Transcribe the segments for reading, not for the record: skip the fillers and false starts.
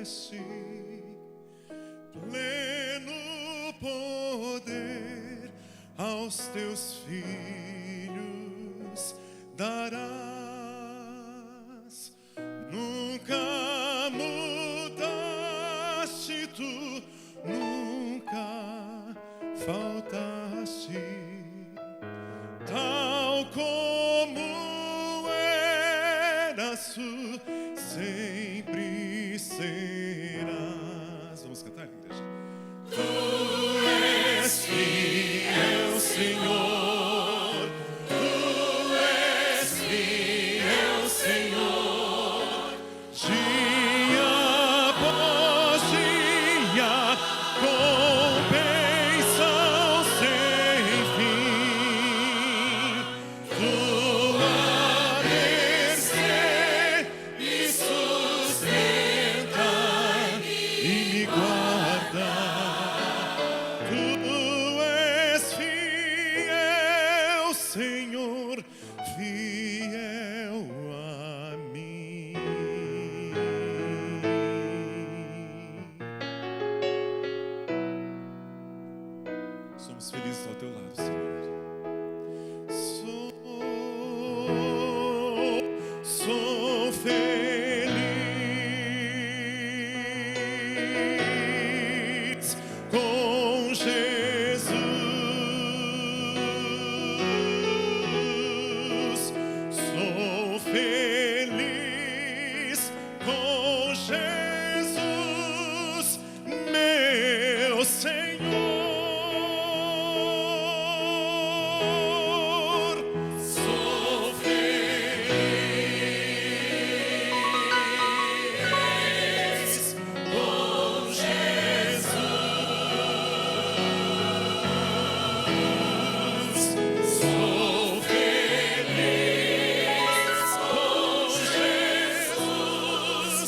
deste, pleno poder aos teus filhos darás. Nunca mudaste, tu nunca faltaste, tal como eras tu, sempre serás. Vamos cantar, igreja? Tu és fiel, Senhor. Tu és fiel, Senhor. Dia após dia, com bênção sem fim. Tua mercê me sustenta e me guarda. Tu és fiel, Senhor, fiel a mim. Somos felizes ao teu lado, Senhor. Sou feliz com Jesus. Sou feliz com Jesus, meu Senhor. Sou feliz com Jesus. Sou feliz com Jesus, meu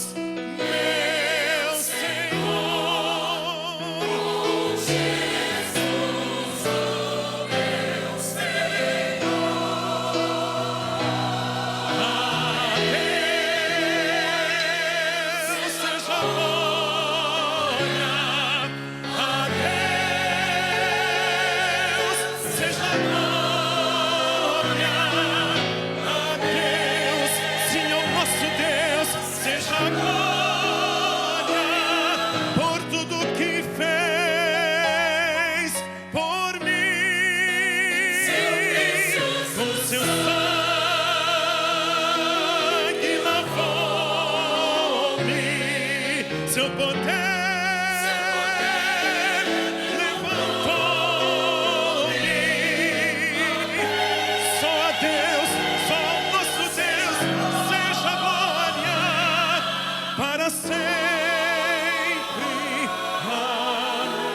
seu poder levantou-me. Só a Deus, só ao nosso Deus, seja glória para sempre. Amém.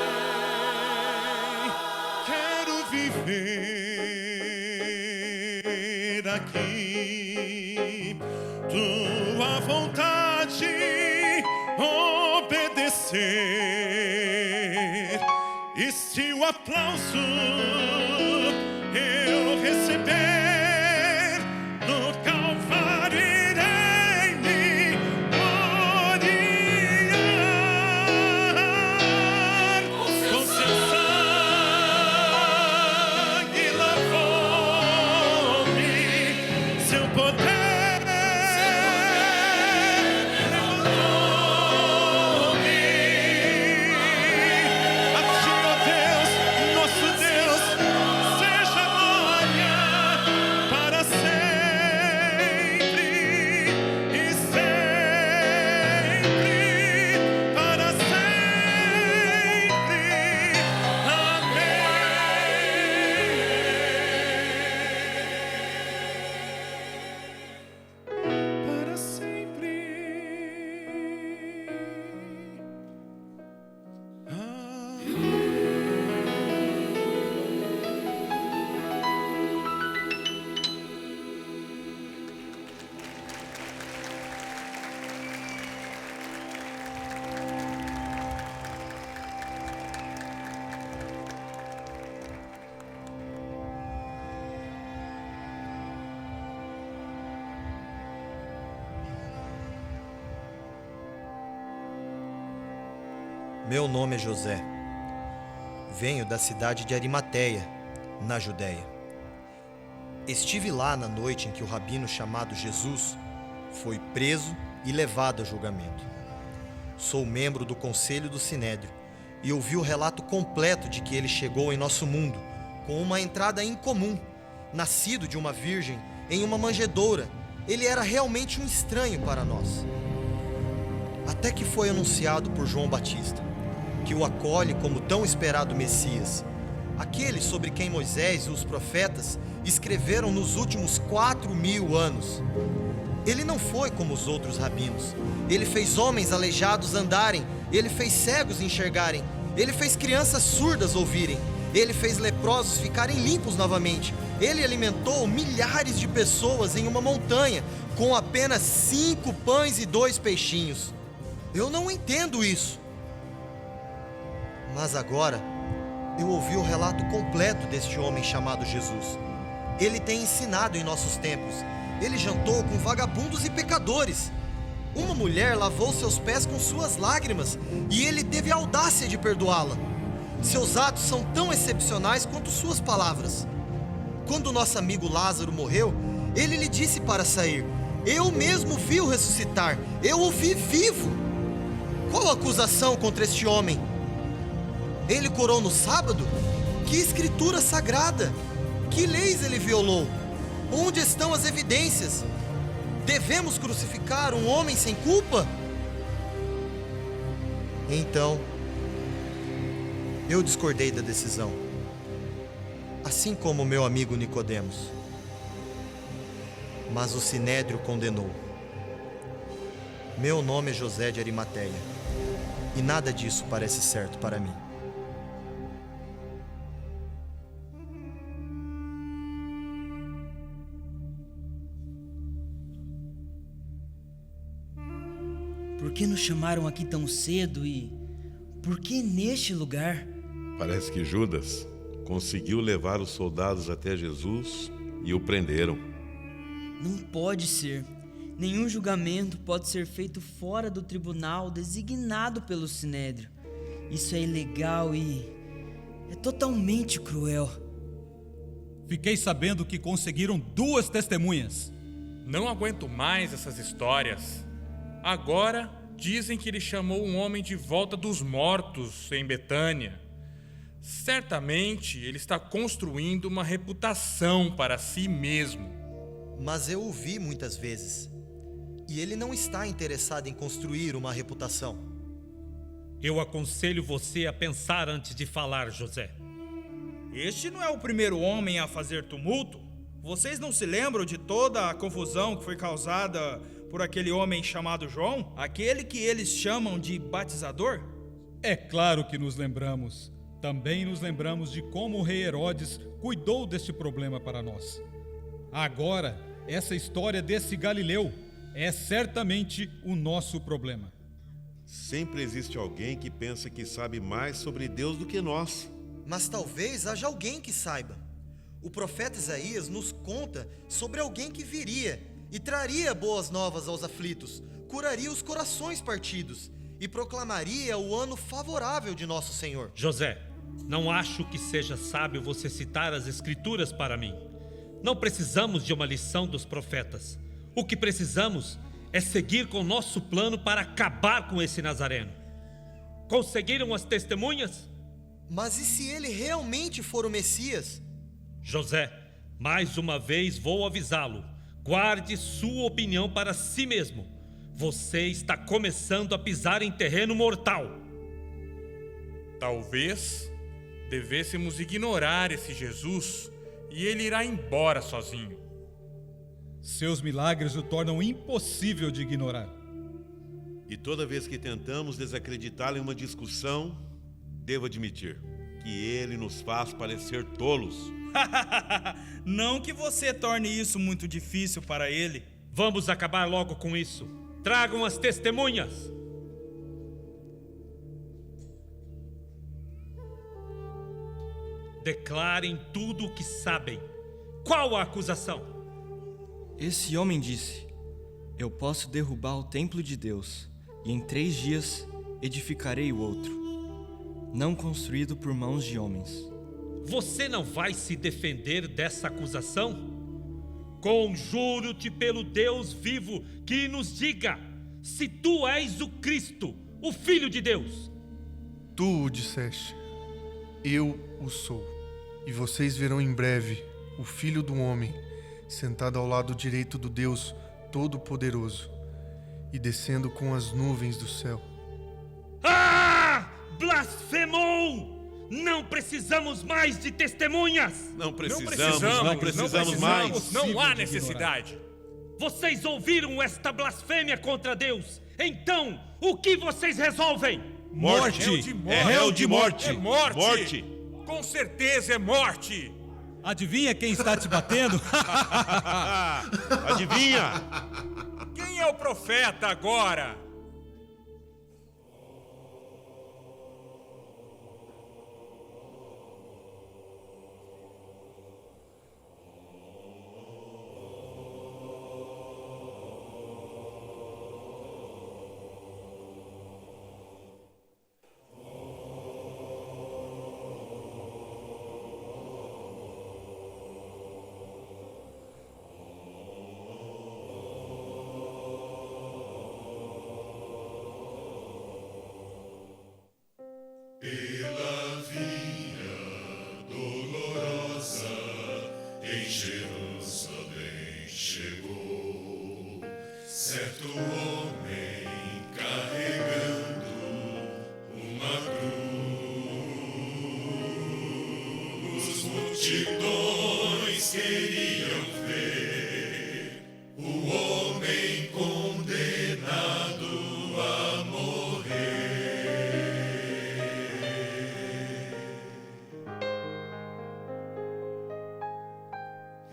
Quero viver aqui, tua vontade obedecer, e se o aplauso eu receber no Calvário, irei me gloriar. Com seu sangue lavou-me, seu poder Meu nome é José. Venho da cidade de Arimateia, na Judéia. Estive lá na noite em que o rabino chamado Jesus foi preso e levado a julgamento. Sou membro do conselho do Sinédrio e ouvi o relato completo de que ele chegou em nosso mundo com uma entrada incomum. Nascido de uma virgem em uma manjedoura, ele era realmente um estranho para nós. Até que foi anunciado por João Batista, que o acolhe como tão esperado Messias, aquele sobre quem Moisés e os profetas escreveram nos últimos 4.000 anos. Ele não foi como os outros rabinos. Ele fez homens aleijados andarem, ele fez cegos enxergarem, ele fez crianças surdas ouvirem, ele fez leprosos ficarem limpos novamente, ele alimentou milhares de pessoas em uma montanha com apenas 5 pães e 2 peixinhos. Eu não entendo isso. Mas agora eu ouvi o relato completo deste homem chamado Jesus. Ele tem ensinado em nossos templos. Ele jantou com vagabundos e pecadores. Uma mulher lavou seus pés com suas lágrimas e ele teve a audácia de perdoá-la. Seus atos são tão excepcionais quanto suas palavras. Quando nosso amigo Lázaro morreu, ele lhe disse para sair. Eu mesmo vi-o ressuscitar. Eu o vi vivo. Qual a acusação contra este homem? Ele curou no sábado? Que escritura sagrada! Que leis ele violou? Onde estão as evidências? Devemos crucificar um homem sem culpa? Então, eu discordei da decisão, assim como meu amigo Nicodemos. Mas o Sinédrio condenou. Meu nome é José de Arimateia, e nada disso parece certo para mim. Por que nos chamaram aqui tão cedo e por que neste lugar? Parece que Judas conseguiu levar os soldados até Jesus e o prenderam. Não pode ser. Nenhum julgamento pode ser feito fora do tribunal designado pelo Sinédrio. Isso é ilegal e é totalmente cruel. Fiquei sabendo que conseguiram 2 testemunhas. Não aguento mais essas histórias. Agora dizem que ele chamou um homem de volta dos mortos em Betânia. Certamente ele está construindo uma reputação para si mesmo. Mas eu o vi muitas vezes, e ele não está interessado em construir uma reputação. Eu aconselho você a pensar antes de falar, José. Este não é o primeiro homem a fazer tumulto. Vocês não se lembram de toda a confusão que foi causada por aquele homem chamado João? Aquele que eles chamam de batizador? É claro que nos lembramos. Também nos lembramos de como o rei Herodes cuidou deste problema para nós. Agora, essa história desse Galileu é certamente o nosso problema. Sempre existe alguém que pensa que sabe mais sobre Deus do que nós. Mas talvez haja alguém que saiba. O profeta Isaías nos conta sobre alguém que viria e traria boas novas aos aflitos, curaria os corações partidos e proclamaria o ano favorável de nosso Senhor. José, não acho que seja sábio você citar as Escrituras para mim. Não precisamos de uma lição dos profetas. O que precisamos é seguir com nosso plano para acabar com esse Nazareno. Conseguiram as testemunhas? Mas e se ele realmente for o Messias? José, mais uma vez vou avisá-lo. Guarde sua opinião para si mesmo. Você está começando a pisar em terreno mortal. Talvez devêssemos ignorar esse Jesus e ele irá embora sozinho. Seus milagres o tornam impossível de ignorar. E toda vez que tentamos desacreditá-lo em uma discussão, devo admitir que ele nos faz parecer tolos. Não que você torne isso muito difícil para ele. Vamos acabar logo com isso. Tragam as testemunhas. Declarem tudo o que sabem. Qual a acusação? Esse homem disse: eu posso derrubar o templo de Deus e em 3 dias edificarei o outro. não construído por mãos de homens. Você não vai se defender dessa acusação? Conjuro-te pelo Deus vivo que nos diga se tu és o Cristo, o Filho de Deus. Tu o disseste, eu o sou. E vocês verão em breve o Filho do Homem sentado ao lado direito do Deus Todo-Poderoso e descendo com as nuvens do céu. Ah! Blasfemou! Não precisamos mais de testemunhas! Não precisamos mais. Não há necessidade. Vocês ouviram esta blasfêmia contra Deus? Então, o que vocês resolvem? Morte! É réu de morte! É morte! Morte! Com certeza é morte! Adivinha quem está te batendo? Adivinha? Quem é o profeta agora? Pela vinha dolorosa em Jerusalém chegou certo homem carregando uma cruz. Multidões queriam ver o homem condenado a morrer.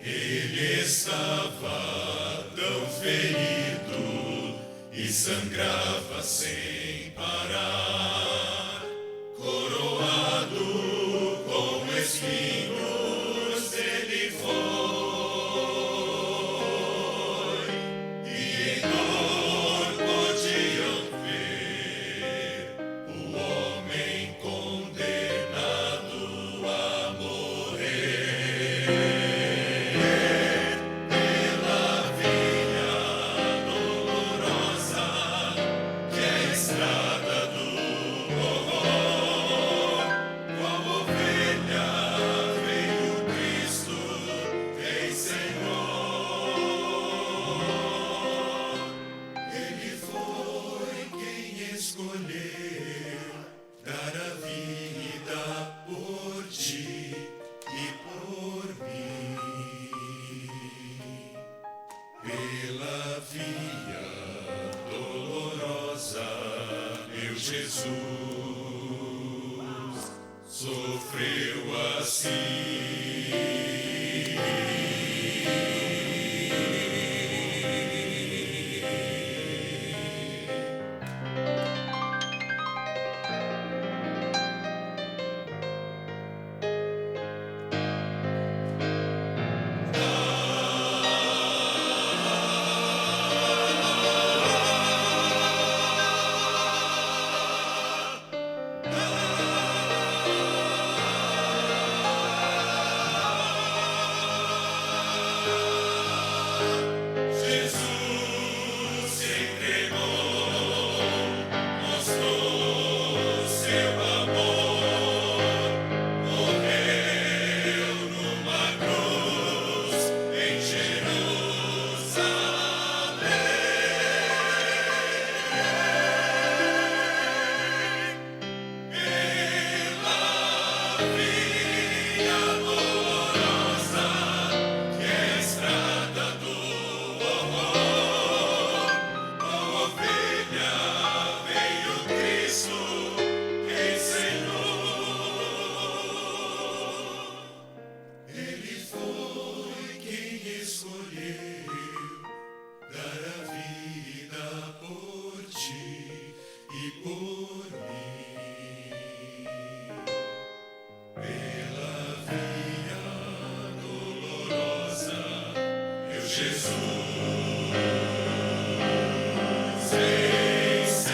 Ele estava tão ferido e sangrava sem parar, coroado com espinhos ele foi, e em dor podiam ver o homem condenado a morrer. Pela vinha dolorosa, que é a estrada do horror, qual ovelha veio Cristo, em Senhor. Ele foi quem escolheu dar a vida por ti e por mim. Pela via dolorosa, meu Jesus sofreu assim. Jesus se entregou, mostrou seu amor, morreu numa cruz em Jerusalém. Pela vinha dolorosa, que é a estrada do horror, qual ovelha veio Cristo, em Senhor. Ele foi quem escolheu dar a vida por ti e por mim. Pela via dolorosa, meu Jesus vencer.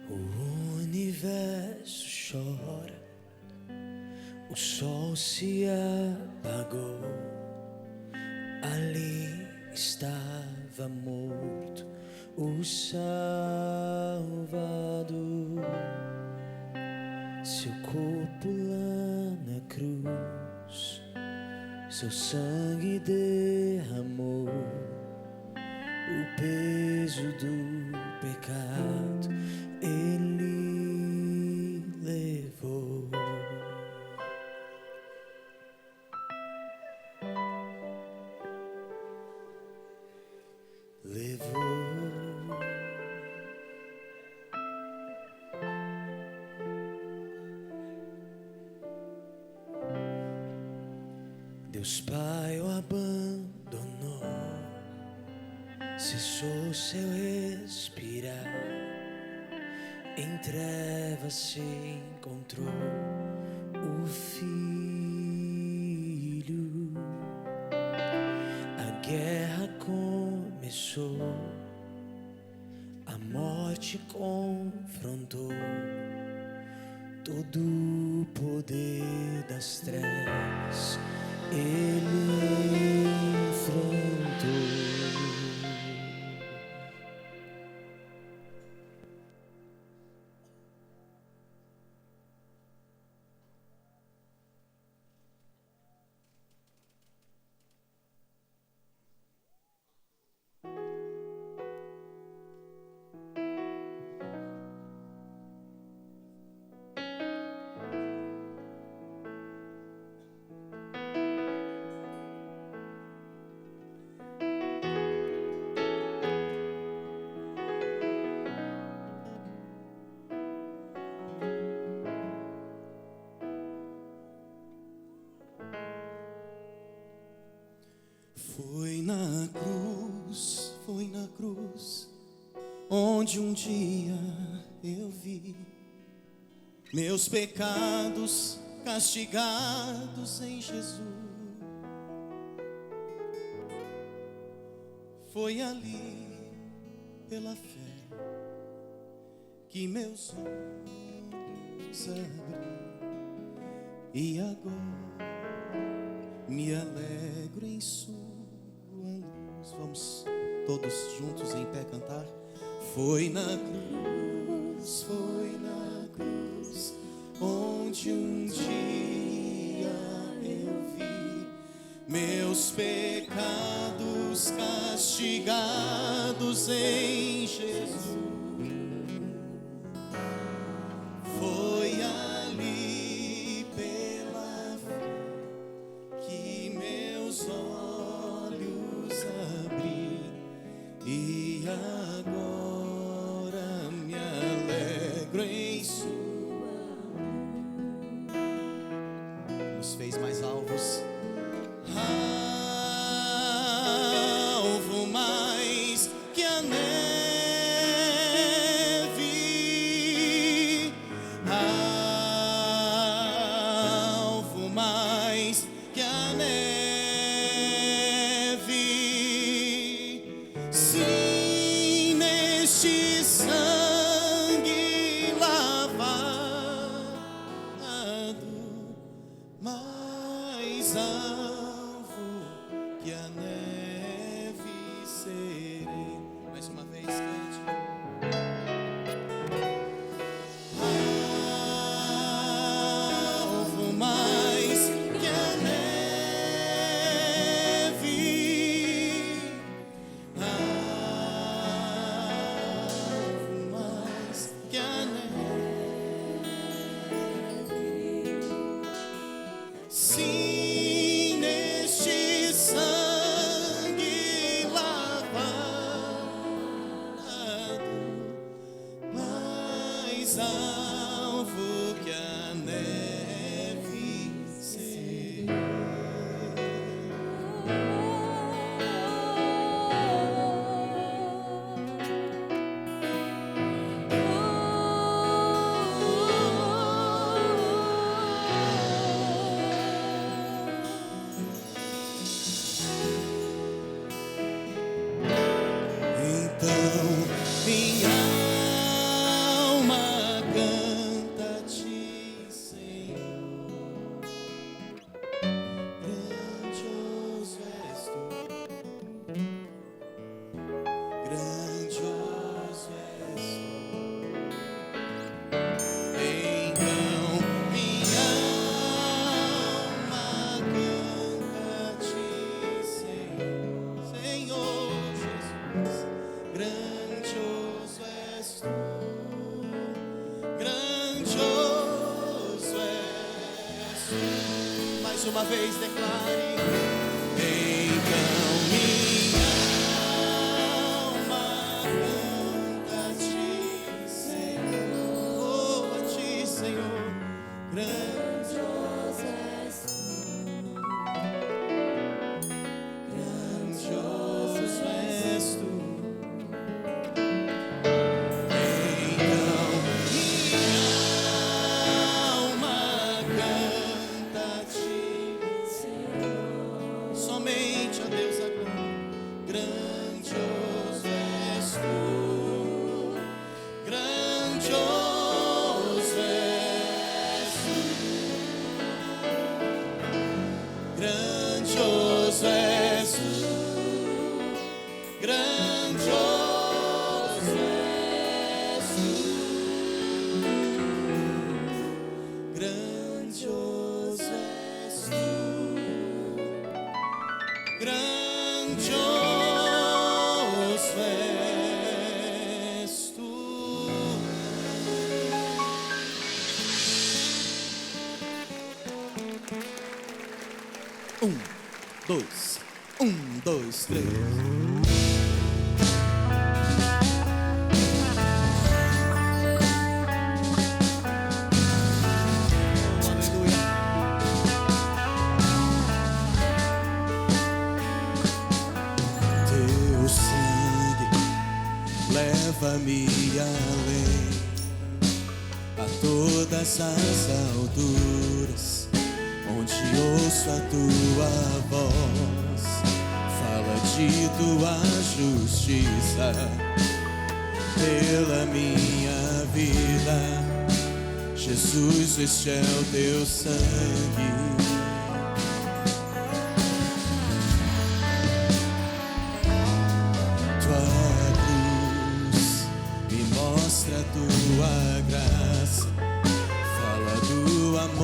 O universo chora, o sol se apagou. Ali estava morto o Salvador. Seu corpo lá na cruz, seu sangue derramou o peso do pecado. Ele levou. Deus Pai o abandonou, cessou seu respirar, em trevas se encontrou o Filho. A guerra começou, a morte confrontou todo o poder das trevas. Ele enfrentou. Foi na cruz, onde um dia eu vi meus pecados castigados em Jesus. Foi ali, pela fé, que meus olhos abriram, e agora me alegro em sua luz. Vamos todos juntos em pé cantar. Foi na cruz, foi na cruz. onde um dia eu vi meus pecados castigados em Jesus. Foi ali pela fé que meus olhos abri e agora me alegro em sua luz. Nos fez mais alvos, alvo mais que a neve, alvo mais que a neve. Sim, neste sangue lavado, mais alvo que a neve serei. Mais uma vez, cante. Alvo mais que a neve, alvo mais que a neve. Sim, neste sangue lavado, mais alvo que a neve serei. Então minha alma canta a ti, Senhor. Grandioso és tu, grandioso és tu. Então minha alma canta a ti, Senhor. Senhor Jesus, grandioso és tu, grandioso és tu. Mais uma vez declare. Então minha alma canta a ti, Senhor. Oh, a ti, Senhor. Grandioso és tu, grandioso és tu. Então minha alma canta a ti, Senhor. Somente a Deus a glória. Grandioso és tu, grandioso és tu, grandioso és tu, grandioso és tu, grandioso és tu, grandioso és tu. 1, 2, 1, 2, 3. Teu sangue leva-me além, a todas as alturas, onde ouço a tua voz, fala de tua justiça pela minha vida. Jesus, este é o teu sangue. Tua graça, fala do amor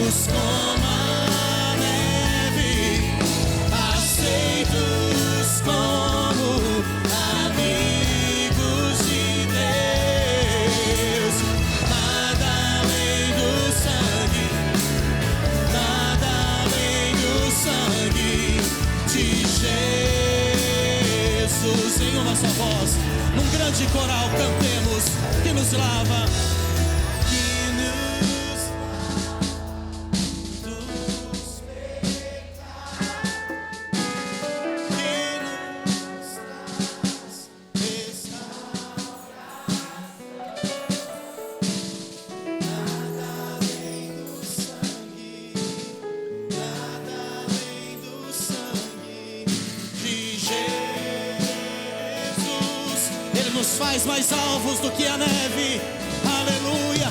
brancos como a neve, aceitos como amigos de Deus. Nada além do sangue, nada além do sangue de Jesus. Em uma só voz, num grande coral, cantemos: que nos lava, que nos dos pecados, que nos traz restauração. Nada além do sangue, nada além do sangue de Jesus. Ele nos faz mais alvos do que a neve, aleluia,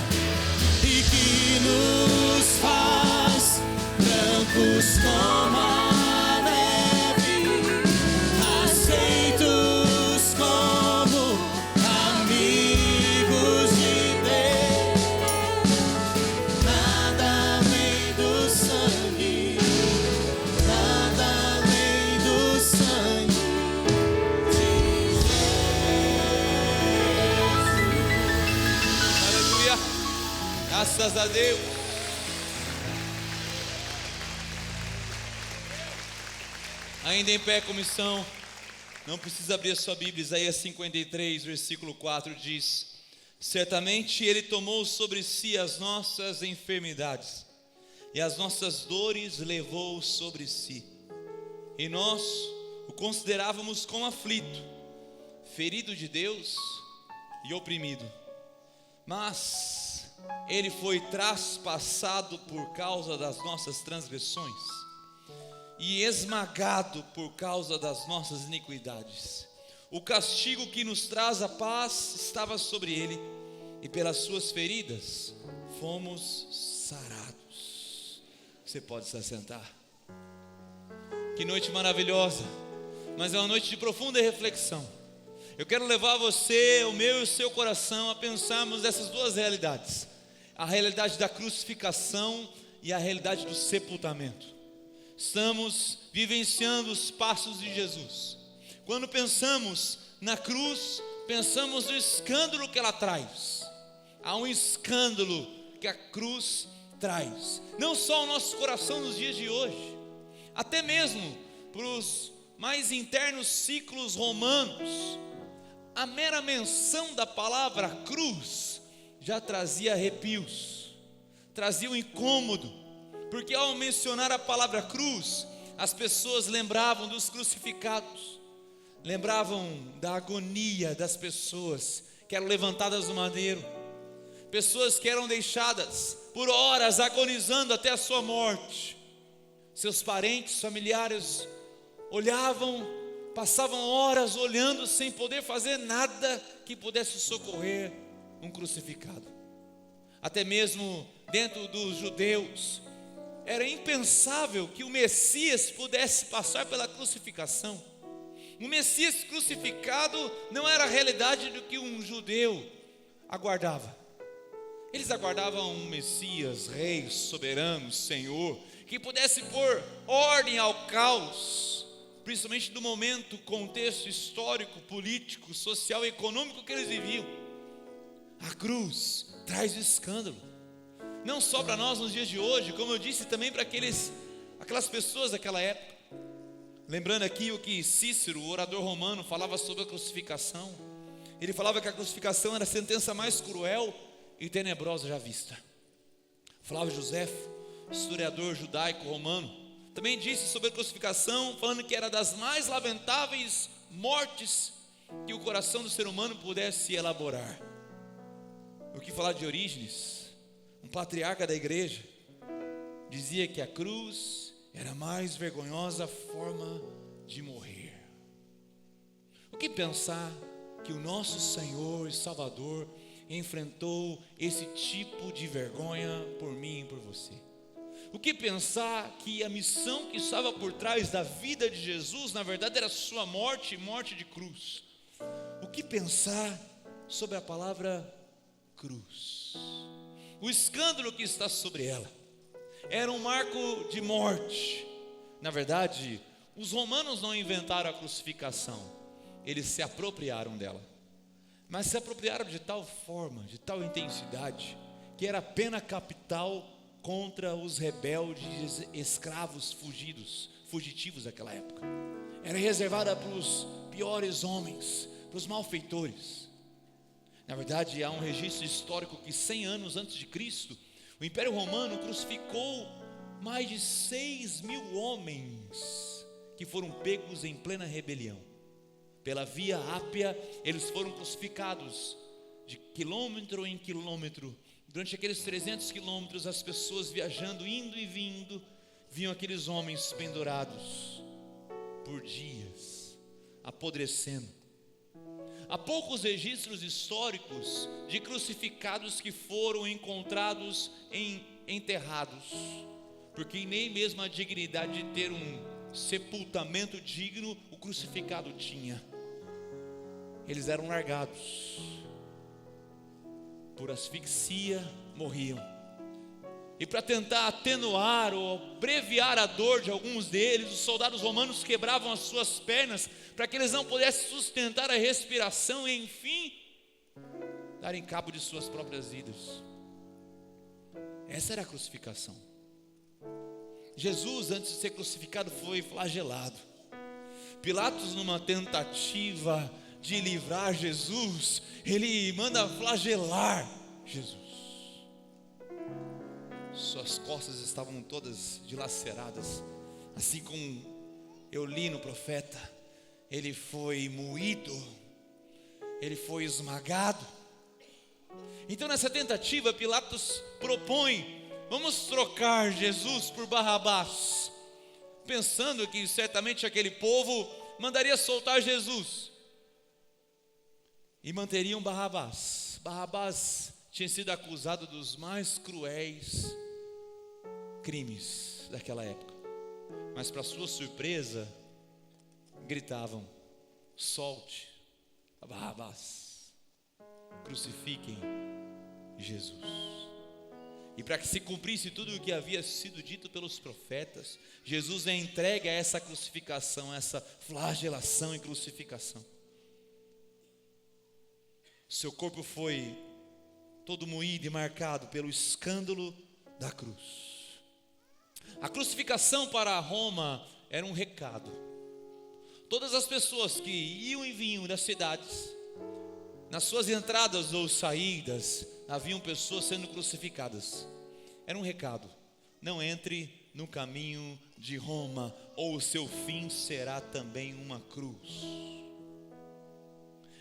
e que nos faz brancos como a neve, aceitos como amigos de Deus. Nada além do sangue, nada além do sangue de Jesus. Aleluia. Graças a Deus. Ainda em pé, comissão. Não precisa abrir a sua Bíblia. Isaías 53, versículo 4 diz: certamente Ele tomou sobre si as nossas enfermidades e as nossas dores levou sobre si. E nós o considerávamos como aflito, ferido de Deus e oprimido. Mas Ele foi traspassado por causa das nossas transgressões e esmagado por causa das nossas iniquidades. O castigo que nos traz a paz estava sobre Ele, e pelas suas feridas fomos sarados. Você pode se assentar. Que noite maravilhosa, mas é uma noite de profunda reflexão. Eu quero levar você, o meu e o seu coração a pensarmos nessas duas realidades: a realidade da crucificação e a realidade do sepultamento. Estamos vivenciando os passos de Jesus. Quando pensamos na cruz, pensamos no escândalo que ela traz. Há um escândalo que a cruz traz, não só ao nosso coração nos dias de hoje, até mesmo para os mais internos ciclos romanos. A mera menção da palavra cruz já trazia arrepios, trazia um incômodo, porque ao mencionar a palavra cruz, as pessoas lembravam dos crucificados, lembravam da agonia das pessoas que eram levantadas no madeiro, pessoas que eram deixadas por horas agonizando até a sua morte. Seus parentes, familiares olhavam, passavam horas olhando sem poder fazer nada que pudesse socorrer um crucificado. Até mesmo dentro dos judeus, era impensável que o Messias pudesse passar pela crucificação. O Messias crucificado não era a realidade do que um judeu aguardava. Eles aguardavam um Messias, rei, soberano, Senhor, que pudesse pôr ordem ao caos, principalmente do momento, contexto histórico, político, social e econômico que eles viviam. A cruz traz o escândalo, não só para nós nos dias de hoje, como eu disse, também para aquelas pessoas daquela época. Lembrando aqui o que Cícero, o orador romano, falava sobre a crucificação. Ele falava que a crucificação era a sentença mais cruel e tenebrosa já vista. Flávio Joséfo, historiador judaico romano, também disse sobre a crucificação, falando que era das mais lamentáveis mortes que o coração do ser humano pudesse elaborar. O que falar de Orígenes, um patriarca da igreja, dizia que a cruz era a mais vergonhosa forma de morrer. O que pensar que o nosso Senhor e Salvador enfrentou esse tipo de vergonha por mim e por você? O que pensar que a missão que estava por trás da vida de Jesus, na verdade, era sua morte e morte de cruz? O que pensar sobre a palavra cruz? O escândalo que está sobre ela. era um marco de morte. Na verdade, os romanos não inventaram a crucificação, eles se apropriaram dela. Mas se apropriaram de tal forma, de tal intensidade, que era pena capital contra os rebeldes escravos fugitivos daquela época. Era reservada para os piores homens, para os malfeitores. Na verdade, há um registro histórico que 100 anos antes de Cristo, o Império Romano crucificou mais de 6.000 homens que foram pegos em plena rebelião. Pela Via Ápia, eles foram crucificados de quilômetro em quilômetro. Durante aqueles 300 quilômetros, as pessoas viajando, indo e vindo, viam aqueles homens pendurados por dias, apodrecendo. Há poucos registros históricos de crucificados que foram encontrados enterrados, porque nem mesmo a dignidade de ter um sepultamento digno o crucificado tinha. Eles eram largados, por asfixia morriam. E para tentar atenuar ou abreviar a dor de alguns deles, os soldados romanos quebravam as suas pernas para que eles não pudessem sustentar a respiração e, enfim, darem cabo de suas próprias vidas. Essa era a crucificação. Jesus, antes de ser crucificado, foi flagelado. Pilatos, numa tentativa de livrar Jesus, ele manda flagelar Jesus. Suas costas estavam todas dilaceradas, assim como eu li no profeta. Ele foi moído, ele foi esmagado. Então, nessa tentativa, Pilatos propõe: vamos trocar Jesus por Barrabás, pensando que certamente aquele povo mandaria soltar Jesus e manteriam Barrabás. Barrabás tinha sido acusado dos mais cruéis crimes daquela época, mas para sua surpresa gritavam: solte a Barrabás, crucifiquem Jesus. E para que se cumprisse tudo o que havia sido dito pelos profetas, Jesus é entregue a essa crucificação, essa flagelação e crucificação. Seu corpo foi todo moído e marcado pelo escândalo da cruz. A crucificação para Roma era um recado. Todas as pessoas que iam e vinham das cidades, nas suas entradas ou saídas, haviam pessoas sendo crucificadas. Era um recado: não entre no caminho de Roma, ou o seu fim será também uma cruz.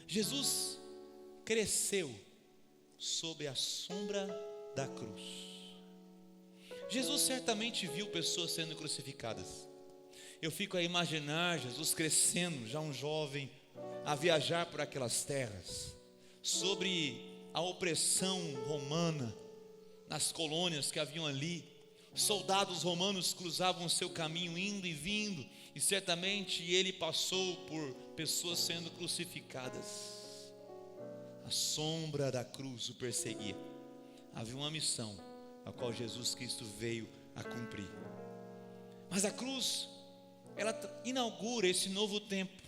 Jesus cresceu sob a sombra da cruz. Jesus certamente viu pessoas sendo crucificadas. Eu fico a imaginar Jesus crescendo, já um jovem, a viajar por aquelas terras, sobre a opressão romana, nas colônias que haviam ali. Soldados romanos cruzavam o seu caminho, indo e vindo, e certamente ele passou por pessoas sendo crucificadas. A sombra da cruz o perseguia. Havia uma missão a qual Jesus Cristo veio a cumprir. Mas a cruz, ela inaugura esse novo tempo.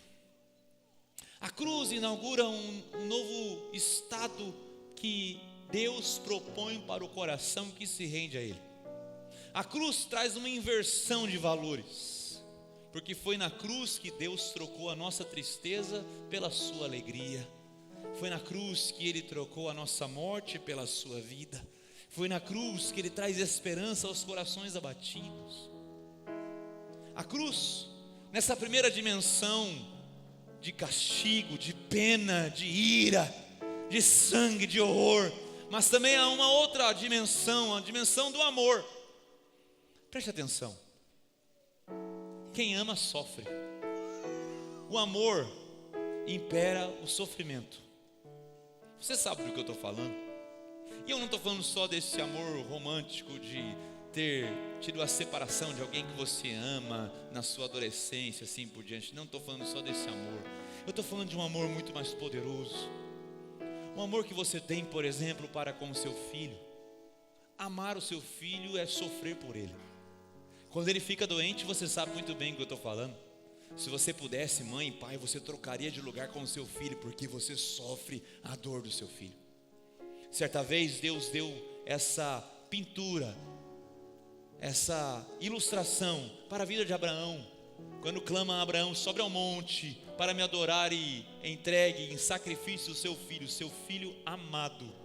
A cruz inaugura um novo estado que Deus propõe para o coração que se rende a Ele. A cruz traz uma inversão de valores, porque foi na cruz que Deus trocou a nossa tristeza pela sua alegria. Foi na cruz que Ele trocou a nossa morte pela sua vida. Foi na cruz que Ele traz esperança aos corações abatidos. A cruz, nessa primeira dimensão de castigo, de pena, de ira, de sangue, de horror, mas também há uma outra dimensão, a dimensão do amor. Preste atenção. Quem ama sofre. O amor impera o sofrimento. Você sabe do que eu estou falando? E eu não estou falando só desse amor romântico de ter tido a separação de alguém que você ama na sua adolescência, assim por diante. Não estou falando só desse amor. Eu estou falando de um amor muito mais poderoso. Um amor que você tem, por exemplo, para com o seu filho. amar o seu filho é sofrer por ele. Quando ele fica doente, você sabe muito bem o que eu estou falando. Se você pudesse, mãe e pai, você trocaria de lugar com o seu filho, porque você sofre a dor do seu filho. Certa vez Deus deu essa pintura, essa ilustração para a vida de Abraão, quando clama a Abraão: sobe ao monte para me adorar e entregue em sacrifício o seu filho amado.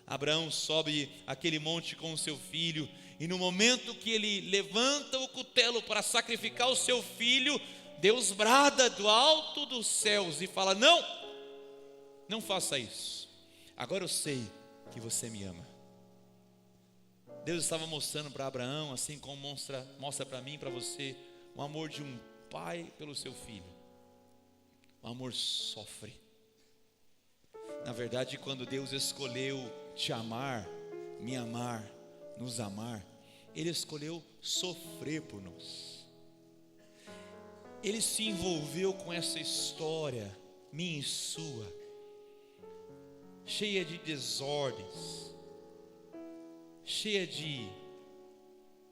Abraão sobe aquele monte com o seu filho, e no momento que ele levanta o cutelo para sacrificar o seu filho, Deus brada do alto dos céus e fala: não faça isso, agora eu sei que você me ama. Deus estava mostrando para Abraão, assim como mostra para mim e para você, o amor de um pai pelo seu filho. O amor sofre. Na verdade, quando Deus escolheu te amar, me amar, nos amar, Ele escolheu sofrer por nós. Ele se envolveu com essa história, minha e sua, cheia de desordens, cheia de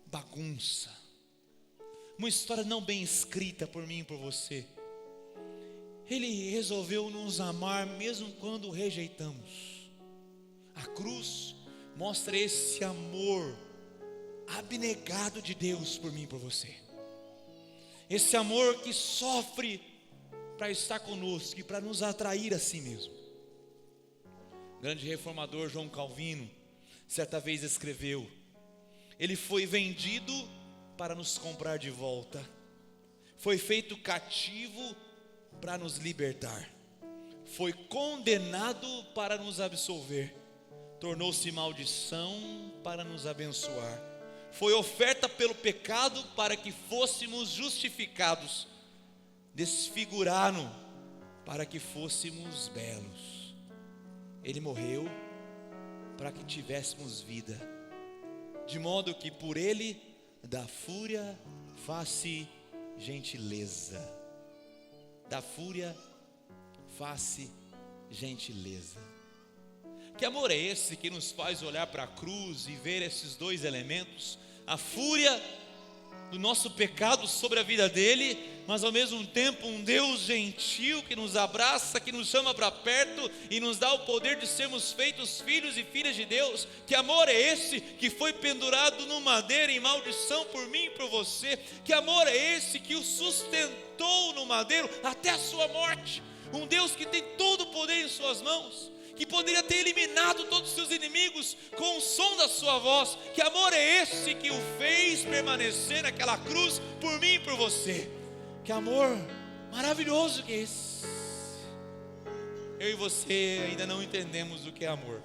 bagunça, uma história não bem escrita por mim e por você. Ele resolveu nos amar mesmo quando o rejeitamos. A cruz mostra esse amor abnegado de Deus por mim e por você. Esse amor que sofre para estar conosco e para nos atrair a si mesmo. O grande reformador João Calvino certa vez escreveu: ele foi vendido para nos comprar de volta, foi feito cativo para nos libertar, foi condenado para nos absolver, tornou-se maldição para nos abençoar, foi oferta pelo pecado para que fôssemos justificados, desfigurado para que fôssemos belos. Ele morreu para que tivéssemos vida, de modo que por ele da fúria faça gentileza. Da fúria faça gentileza. Que amor é esse que nos faz olhar para a cruz e ver esses dois elementos? A fúria do nosso pecado sobre a vida dele, mas ao mesmo tempo um Deus gentil que nos abraça, que nos chama para perto e nos dá o poder de sermos feitos filhos e filhas de Deus. Que amor é esse que foi pendurado no madeiro em maldição por mim e por você? Que amor é esse que o sustentou no madeiro até a sua morte? Um Deus que tem todo o poder em suas mãos, que poderia ter eliminado todos os seus inimigos com o som da sua voz. Que amor é esse que o fez permanecer naquela cruz por mim e por você? Que amor maravilhoso que é esse. Eu e você ainda não entendemos o que é amor.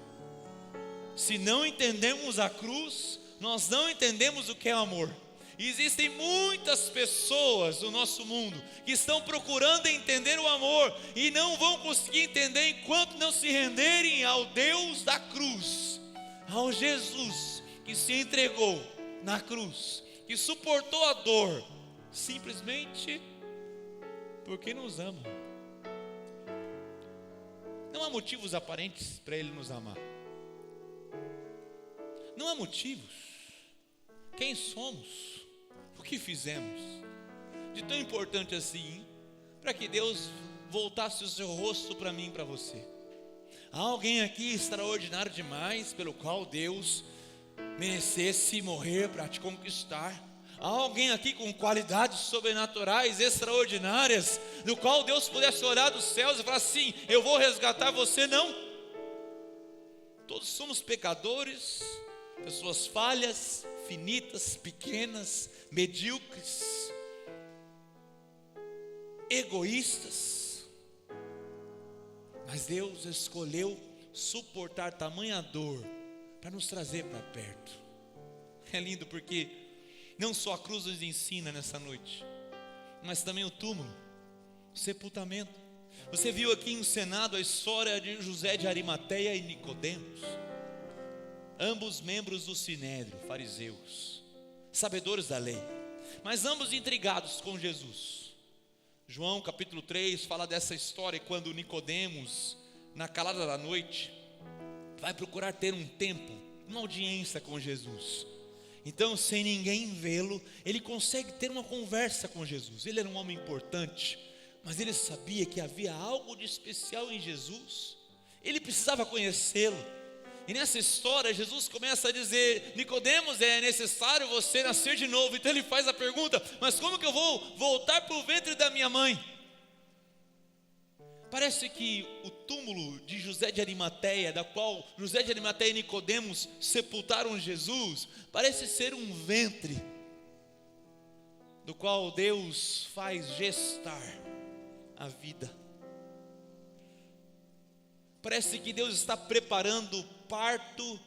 Se não entendemos a cruz, nós não entendemos o que é amor. E existem muitas pessoas no nosso mundo que estão procurando entender o amor e não vão conseguir entender enquanto não se renderem ao Deus da cruz, ao Jesus que se entregou na cruz, que suportou a dor, simplesmente porque nos ama. Não há motivos aparentes para Ele nos amar. Não há motivos. Quem somos? O que fizemos de tão importante assim para que Deus voltasse o seu rosto para mim e para você? Há alguém aqui extraordinário demais pelo qual Deus merecesse morrer para te conquistar? Há alguém aqui com qualidades sobrenaturais extraordinárias, do qual Deus pudesse olhar dos céus e falar assim: eu vou resgatar você? Não. Todos somos pecadores, pessoas falhas, finitas, pequenas, medíocres, egoístas, mas Deus escolheu suportar tamanha dor para nos trazer para perto. É lindo porque não só a cruz nos ensina nessa noite, mas também o túmulo, o sepultamento. Você viu aqui encenado a história de José de Arimateia e Nicodemos, ambos membros do Sinédrio, fariseus, sabedores da lei, mas ambos intrigados com Jesus. João capítulo 3 fala dessa história quando Nicodemos, na calada da noite, vai procurar ter um tempo uma audiência com Jesus. Então, sem ninguém vê-lo, ele consegue ter uma conversa com Jesus. Ele era um homem importante, mas ele sabia que havia algo de especial em Jesus. Ele precisava conhecê-lo. E nessa história, Jesus começa a dizer: Nicodemos, é necessário você nascer de novo. Então ele faz a pergunta: mas como que eu vou voltar para o ventre da minha mãe? Parece que o túmulo de José de Arimateia, da qual José de Arimateia e Nicodemos sepultaram Jesus, parece ser um ventre do qual Deus faz gestar a vida. Parece que Deus está preparando o parto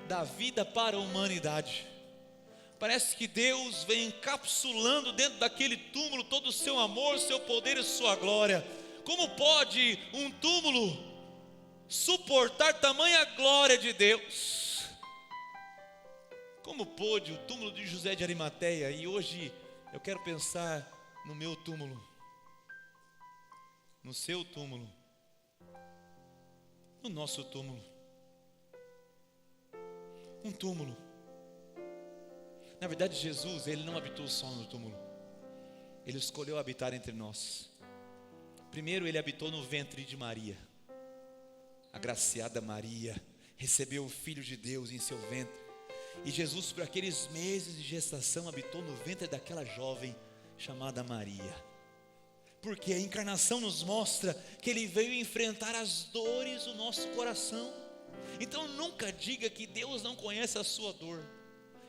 da vida para a humanidade. Parece que Deus vem encapsulando dentro daquele túmulo todo o seu amor, seu poder e sua glória. Como pode um túmulo suportar tamanha glória de Deus? Como pôde o túmulo de José de Arimateia? E hoje eu quero pensar no meu túmulo, no seu túmulo, no nosso túmulo. Um túmulo. Na verdade, Jesus, ele não habitou só no túmulo. Ele escolheu habitar entre nós. Primeiro, ele habitou no ventre de Maria. A agraciada Maria recebeu o Filho de Deus em seu ventre. E Jesus, por aqueles meses de gestação, habitou no ventre daquela jovem chamada Maria. Porque a encarnação nos mostra que ele veio enfrentar as dores do nosso coração. Então nunca diga que Deus não conhece a sua dor.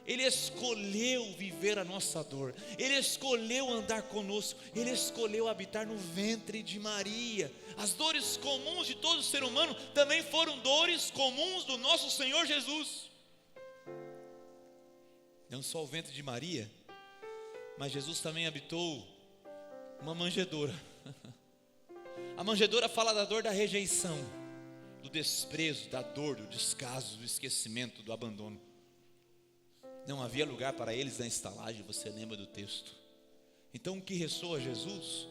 Ele escolheu viver a nossa dor. Ele escolheu andar conosco. Ele escolheu habitar no ventre de Maria. As dores comuns de todo ser humano também foram dores comuns do nosso Senhor Jesus. Não só o ventre de Maria, mas Jesus também habitou uma manjedoura. A manjedoura fala da dor da rejeição, do desprezo, da dor, do descaso, do esquecimento, do abandono. Não havia lugar para eles na estalagem, você lembra do texto. Então o que ressoa a Jesus,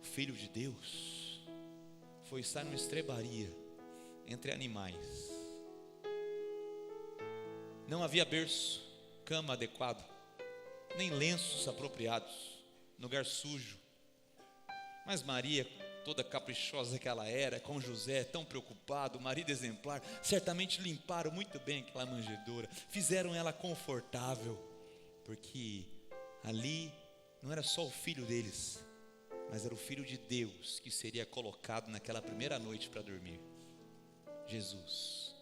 o Filho de Deus, foi estar numa estrebaria entre animais. Não havia berço, cama adequado, nem lenços apropriados, lugar sujo. Mas Maria, toda caprichosa que ela era, com José tão preocupado, marido exemplar, certamente limparam muito bem aquela manjedoura, fizeram ela confortável, porque ali não era só o filho deles, mas era o Filho de Deus que seria colocado naquela primeira noite para dormir. Jesus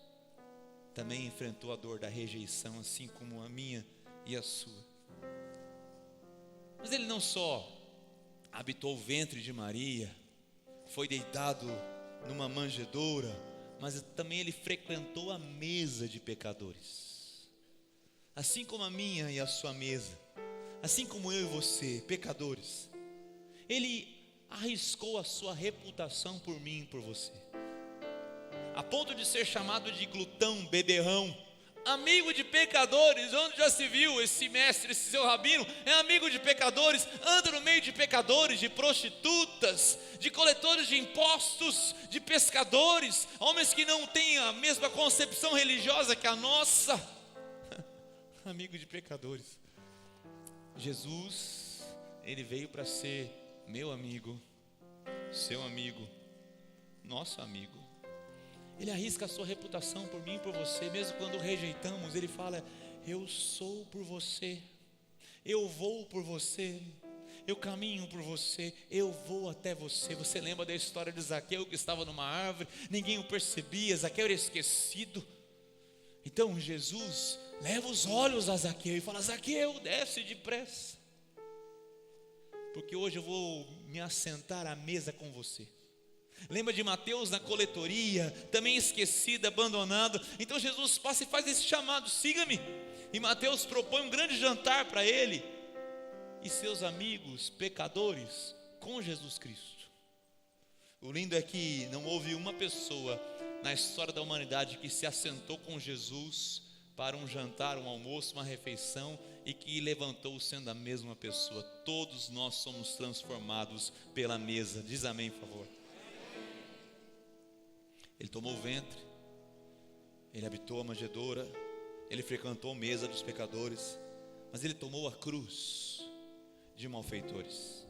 também enfrentou a dor da rejeição, assim como a minha e a sua. Mas ele não só habitou o ventre de Maria, foi deitado numa manjedoura, mas também ele frequentou a mesa de pecadores. Assim como a minha e a sua mesa, assim como eu e você, pecadores, ele arriscou a sua reputação por mim e por você, a ponto de ser chamado de glutão, beberrão, amigo de pecadores. Onde já se viu esse mestre, esse seu rabino, é amigo de pecadores, anda no meio de pecadores, de prostitutas, de coletores de impostos, de pescadores, homens que não têm a mesma concepção religiosa que a nossa. Amigo de pecadores. Jesus, ele veio para ser meu amigo, seu amigo, nosso amigo. Ele arrisca a sua reputação por mim e por você. Mesmo quando o rejeitamos, ele fala: eu sou por você, eu vou por você, eu caminho por você, eu vou até você. Você lembra da história de Zaqueu, que estava numa árvore, ninguém o percebia, Zaqueu era esquecido. Então Jesus leva os olhos a Zaqueu e fala: Zaqueu, desce depressa, porque hoje eu vou me assentar à mesa com você. Lembra de Mateus na coletoria, também esquecido, abandonado. Então Jesus passa e faz esse chamado: siga-me. E Mateus propõe um grande jantar para ele e seus amigos pecadores com Jesus Cristo. O lindo é que não houve uma pessoa na história da humanidade que se assentou com Jesus para um jantar, um almoço, uma refeição e que levantou sendo a mesma pessoa. Todos nós somos transformados pela mesa. Diz amém, por favor. Ele tomou o ventre, Ele habitou a manjedoura, ele frequentou a mesa dos pecadores, mas ele tomou a cruz de malfeitores.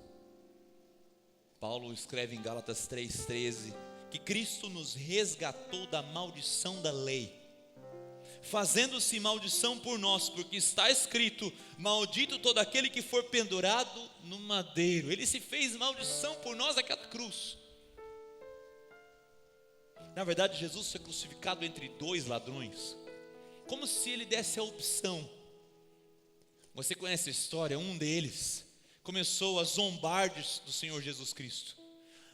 Paulo escreve em Gálatas 3,13 que Cristo nos resgatou da maldição da lei, fazendo-se maldição por nós, porque está escrito: maldito todo aquele que for pendurado no madeiro. Ele se fez maldição por nós naquela cruz. Na verdade, Jesus foi crucificado entre dois ladrões, como se ele desse a opção. Você conhece a história? Um deles começou a zombar do Senhor Jesus Cristo: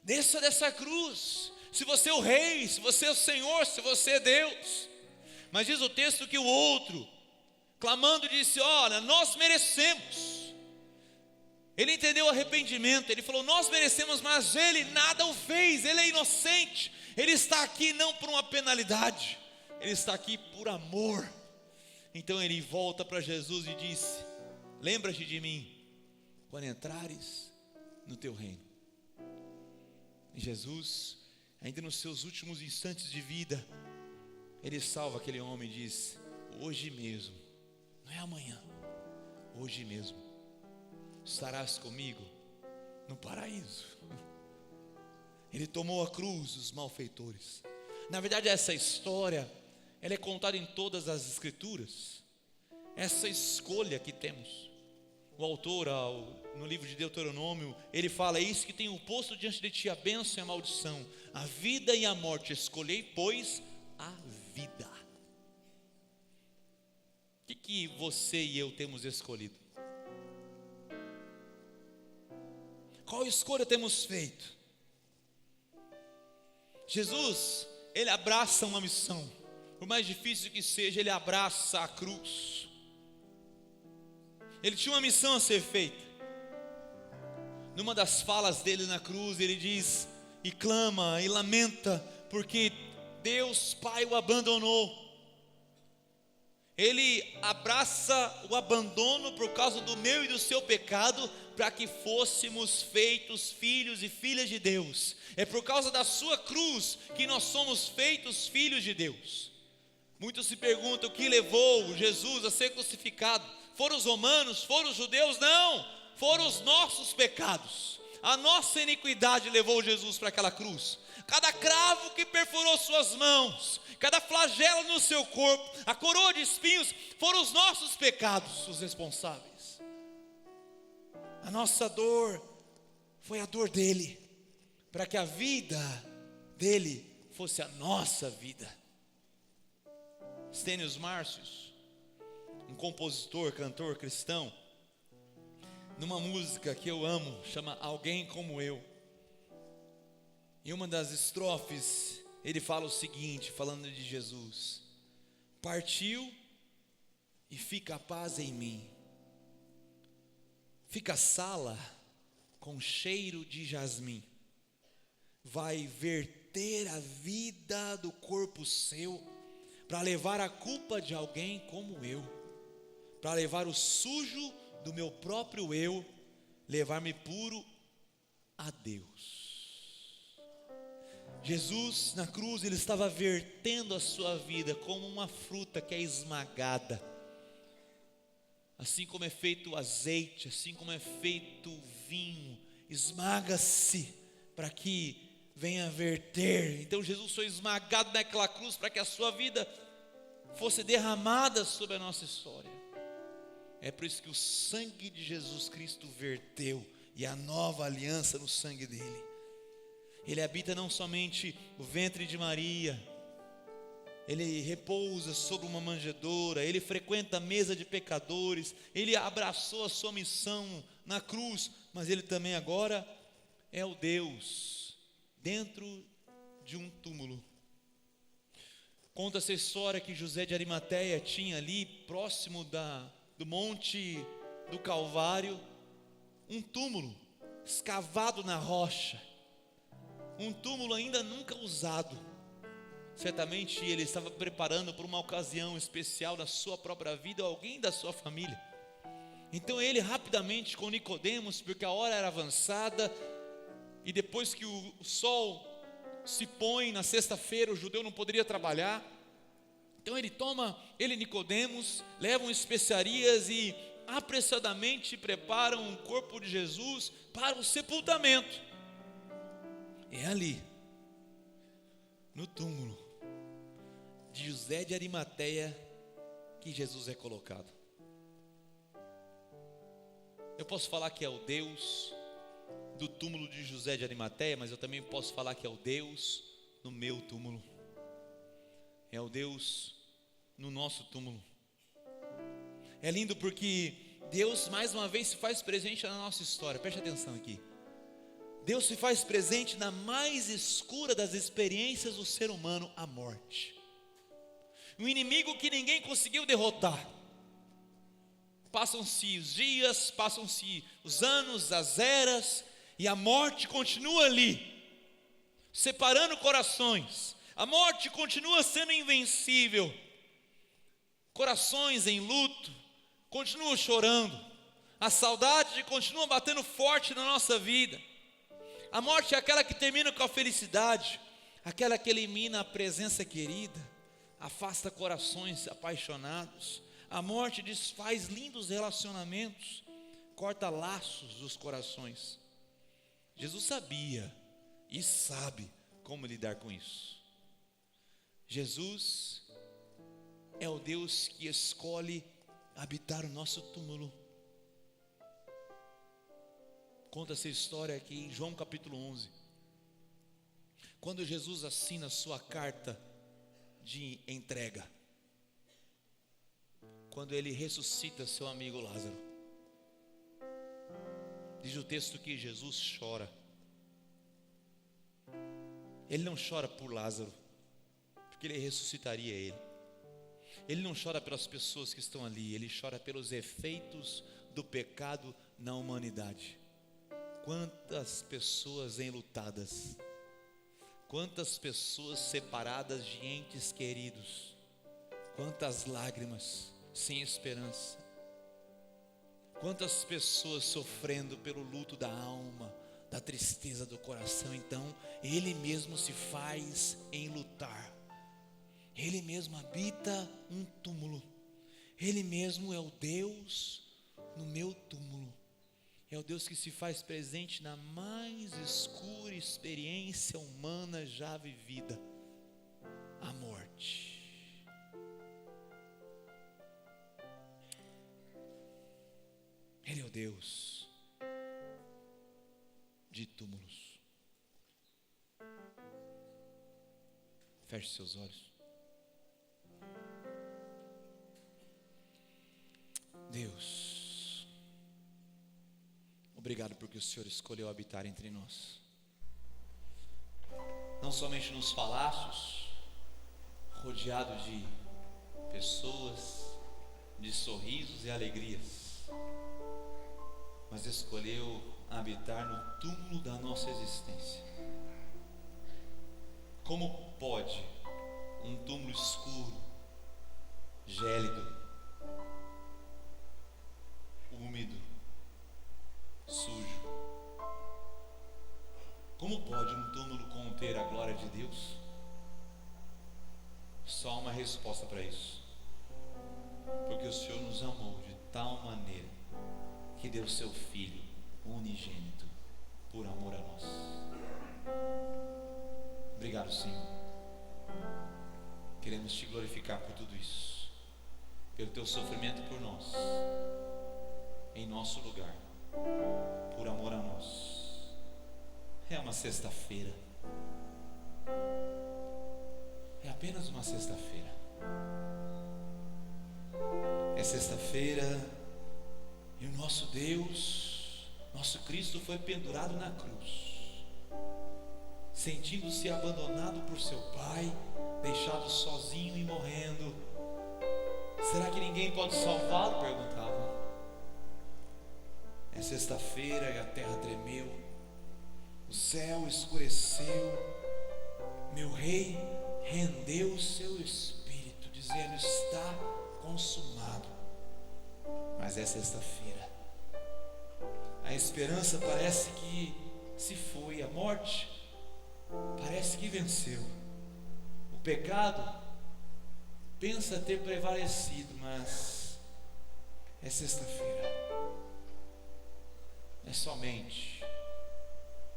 desça dessa cruz, se você é o rei, se você é o Senhor, se você é Deus. Mas diz o texto que o outro, clamando, disse: olha, nós merecemos. Ele entendeu o arrependimento, ele falou: nós merecemos, mas ele nada o fez, ele é inocente. Ele está aqui não por uma penalidade, ele está aqui por amor. Então ele volta para Jesus e disse: lembra-te de mim quando entrares no teu reino. E Jesus, ainda nos seus últimos instantes de vida, ele salva aquele homem e diz: hoje mesmo, não é amanhã, hoje mesmo estarás comigo no paraíso. Ele tomou a cruz dos malfeitores. Na verdade, essa história, ela é contada em todas as escrituras. Essa escolha que temos. O autor, no livro de Deuteronômio, ele fala: eis que tenho posto diante de ti a bênção e a maldição, a vida e a morte. Escolhei, pois, a vida. O que você e eu temos escolhido? Qual escolha temos feito? Jesus, ele abraça uma missão, por mais difícil que seja, ele abraça a cruz. Ele tinha uma missão a ser feita. Numa das falas dele na cruz, ele diz e clama e lamenta, porque Deus Pai o abandonou. Ele abraça o abandono por causa do meu e do seu pecado, para que fôssemos feitos filhos e filhas de Deus. É por causa da sua cruz que nós somos feitos filhos de Deus. Muitos se perguntam o que levou Jesus a ser crucificado. Foram os romanos? Foram os judeus? Não, foram os nossos pecados. A nossa iniquidade levou Jesus para aquela cruz. Cada cravo que perfurou suas mãos, cada flagelo no seu corpo, a coroa de espinhos, foram os nossos pecados os responsáveis. A nossa dor foi a dor dele, para que a vida dele fosse a nossa vida. Stênio Márcios, um compositor, cantor cristão, numa música que eu amo, chama Alguém Como Eu. Em uma das estrofes, ele fala o seguinte, falando de Jesus: partiu e fica a paz em mim, fica a sala com cheiro de jasmim, vai verter a vida do corpo seu, para levar a culpa de alguém como eu, para levar o sujo do meu próprio eu, levar-me puro a Deus. Jesus na cruz, ele estava vertendo a sua vida como uma fruta que é esmagada. Assim como é feito o azeite, assim como é feito o vinho, esmaga-se para que venha a verter. Então Jesus foi esmagado naquela cruz para que a sua vida fosse derramada sobre a nossa história. É por isso que o sangue de Jesus Cristo verteu, e a nova aliança no sangue dele. Ele habita não somente o ventre de Maria, ele repousa sobre uma manjedoura, ele frequenta a mesa de pecadores, ele abraçou a sua missão na cruz, mas ele também agora é o Deus dentro de um túmulo. Conta essa história que José de Arimateia tinha ali, próximo do monte do Calvário, um túmulo escavado na rocha, um túmulo ainda nunca usado. Certamente ele estava preparando por uma ocasião especial da sua própria vida, ou alguém da sua família. Então ele rapidamente com Nicodemos, porque a hora era avançada, e depois que o sol se põe na sexta-feira, o judeu não poderia trabalhar. Então ele e Nicodemos levam especiarias e apressadamente preparam o corpo de Jesus para o sepultamento. É ali, no túmulo de José de Arimateia, que Jesus é colocado. Eu posso falar que é o Deus do túmulo de José de Arimateia, mas eu também posso falar que é o Deus no meu túmulo. É o Deus no nosso túmulo. É lindo porque Deus mais uma vez se faz presente na nossa história. Preste atenção aqui. Deus se faz presente na mais escura das experiências do ser humano, a morte. Um inimigo que ninguém conseguiu derrotar. Passam-se os dias, passam-se os anos, as eras, e a morte continua ali, separando corações. A morte continua sendo invencível. Corações em luto continuam chorando. A saudade continua batendo forte na nossa vida. A morte é aquela que termina com a felicidade, aquela que elimina a presença querida, afasta corações apaixonados. A morte desfaz lindos relacionamentos, corta laços dos corações. Jesus sabia e sabe como lidar com isso. Jesus é o Deus que escolhe habitar o nosso túmulo. Conta essa história aqui em João capítulo 11. Quando Jesus assina sua carta de entrega, quando ele ressuscita seu amigo Lázaro, diz o texto que Jesus chora. Ele não chora por Lázaro, porque ele ressuscitaria ele. Ele não chora pelas pessoas que estão ali, ele chora pelos efeitos do pecado na humanidade. Quantas pessoas enlutadas, quantas pessoas separadas de entes queridos, quantas lágrimas sem esperança, quantas pessoas sofrendo pelo luto da alma, da tristeza do coração. Então ele mesmo se faz enlutar, ele mesmo habita um túmulo, ele mesmo é o Deus no meu túmulo. É o Deus que se faz presente na mais escura experiência humana já vivida, a morte. Ele é o Deus de túmulos. Feche seus olhos. Deus, obrigado porque o Senhor escolheu habitar entre nós. Não somente nos palácios, rodeado de pessoas, de sorrisos e alegrias, mas escolheu habitar no túmulo da nossa existência. Como pode um túmulo escuro, gélido, úmido, sujo, como pode um túmulo conter a glória de Deus? Só há uma resposta para isso: porque o Senhor nos amou de tal maneira que deu seu Filho unigênito por amor a nós. Obrigado, Senhor. Queremos te glorificar por tudo isso, pelo teu sofrimento por nós, em nosso lugar, por amor a nós. É uma sexta-feira, é apenas uma sexta-feira. É sexta-feira e o nosso Deus, nosso Cristo foi pendurado na cruz, sentindo-se abandonado por seu Pai, deixado sozinho e morrendo. Será que ninguém pode salvá-lo? Perguntavam. É sexta-feira e a terra tremeu, o céu escureceu, meu rei rendeu o seu espírito, dizendo: está consumado. Mas é sexta-feira, a esperança parece que se foi, a morte parece que venceu, o pecado pensa ter prevalecido, mas é sexta-feira. É somente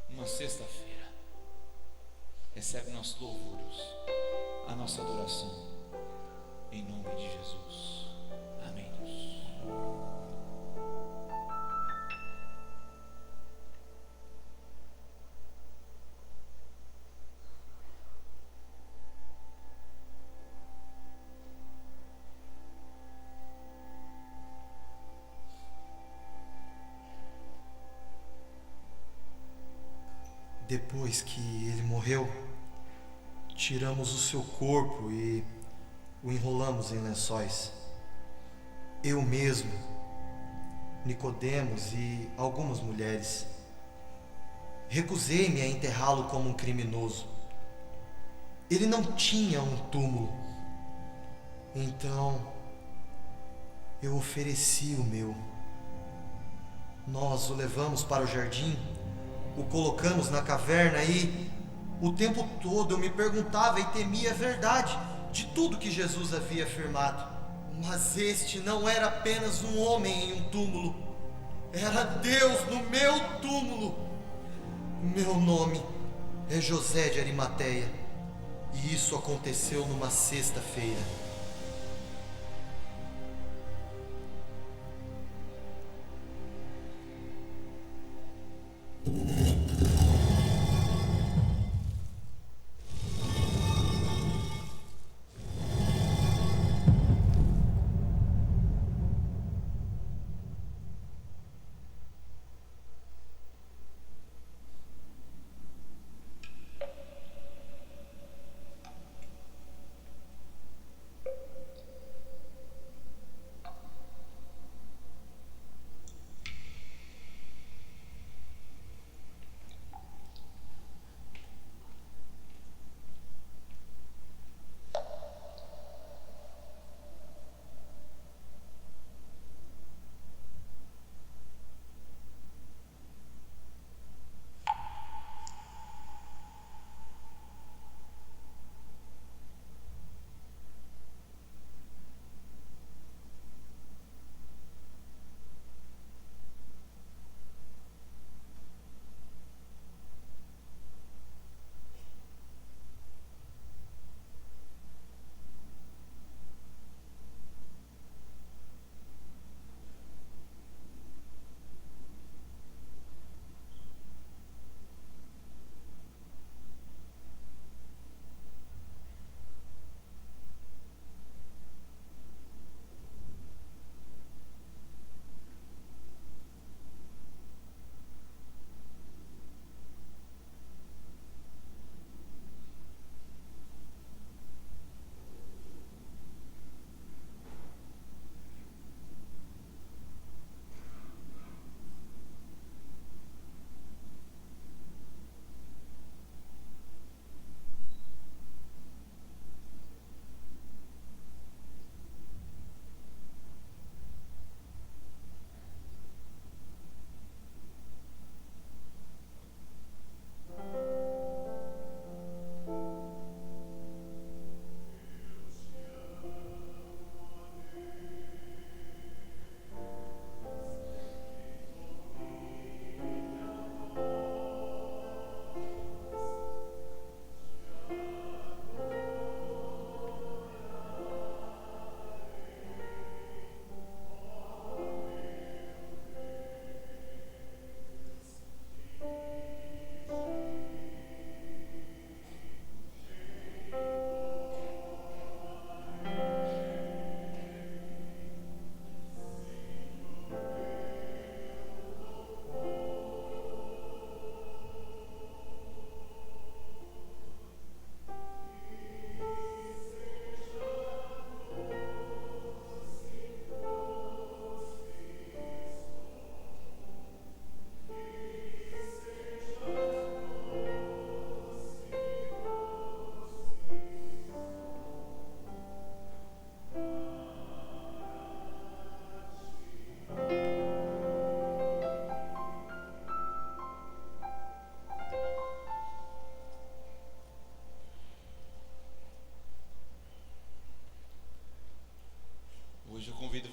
uma sexta-feira. Recebe nossos louvores, a nossa adoração, em nome de Jesus. Amém, Deus. Depois que ele morreu, tiramos o seu corpo e o enrolamos em lençóis. Eu mesmo, Nicodemos e algumas mulheres. Recusei-me a enterrá-lo como um criminoso. Ele não tinha um túmulo. Então, eu ofereci o meu. Nós o levamos para o jardim, o colocamos na caverna e, o tempo todo, eu me perguntava e temia a verdade de tudo que Jesus havia afirmado. Mas este não era apenas um homem em um túmulo, era Deus no meu túmulo. Meu nome é José de Arimateia e isso aconteceu numa sexta-feira.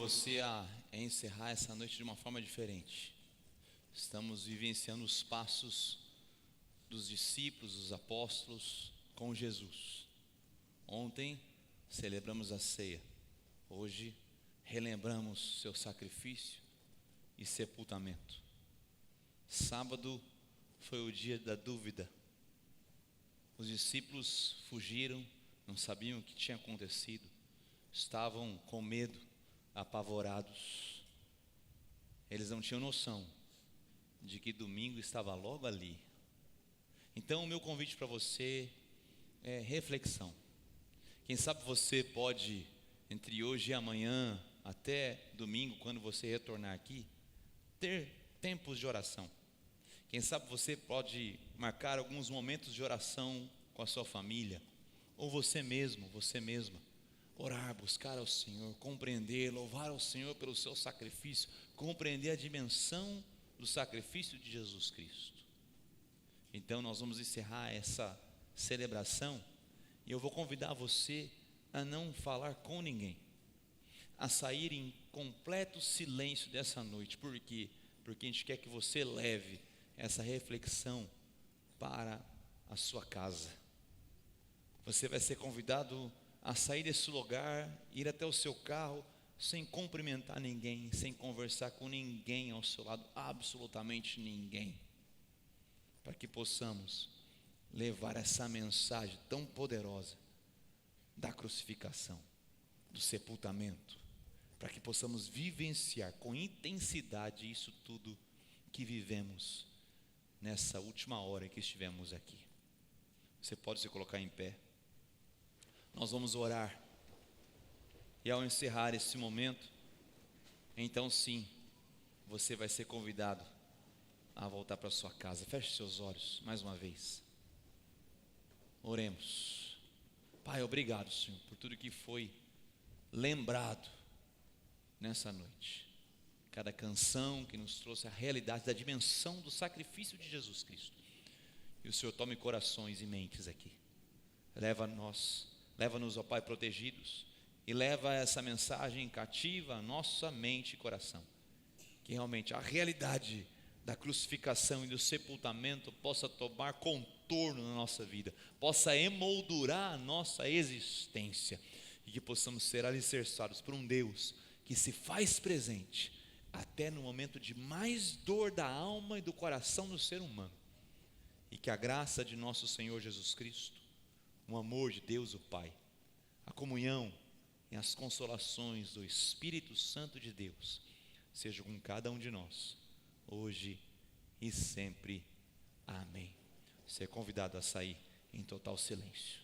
você a encerrar essa noite de uma forma diferente. Estamos vivenciando os passos dos discípulos, dos apóstolos com Jesus. Ontem celebramos a ceia. Hoje relembramos seu sacrifício e sepultamento. Sábado foi o dia da dúvida. Os discípulos fugiram, não sabiam o que tinha acontecido, estavam com medo, apavorados. Eles não tinham noção de que domingo estava logo ali. Então o meu convite para você é reflexão. Quem sabe você pode, entre hoje e amanhã, até domingo, quando você retornar aqui, ter tempos de oração. Quem sabe você pode marcar alguns momentos de oração com a sua família, ou você mesmo, você mesma. Orar, buscar ao Senhor, compreender, louvar ao Senhor pelo seu sacrifício, compreender a dimensão do sacrifício de Jesus Cristo. Então nós vamos encerrar essa celebração e eu vou convidar você a não falar com ninguém, a sair em completo silêncio dessa noite. Por quê? Porque a gente quer que você leve essa reflexão para a sua casa. Você vai ser convidado a sair desse lugar, ir até o seu carro, sem cumprimentar ninguém, sem conversar com ninguém ao seu lado, absolutamente ninguém, para que possamos levar essa mensagem tão poderosa da crucificação, do sepultamento, para que possamos vivenciar com intensidade isso tudo que vivemos nessa última hora que estivemos aqui. Você pode se colocar em pé. Nós vamos orar. E ao encerrar esse momento, então sim, você vai ser convidado a voltar para sua casa. Feche seus olhos mais uma vez. Oremos. Pai, obrigado, Senhor, por tudo que foi lembrado nessa noite. Cada canção que nos trouxe a realidade da dimensão do sacrifício de Jesus Cristo. E o Senhor tome corações e mentes aqui. Leva-nos, ó Pai, protegidos. E leva essa mensagem cativa a nossa mente e coração. Que realmente a realidade da crucificação e do sepultamento possa tomar contorno na nossa vida, possa emoldurar a nossa existência, e que possamos ser alicerçados por um Deus que se faz presente até no momento de mais dor da alma e do coração do ser humano. E que a graça de nosso Senhor Jesus Cristo, o amor de Deus o Pai, a comunhão e as consolações do Espírito Santo de Deus seja com cada um de nós, hoje e sempre. Amém. Você é convidado a sair em total silêncio.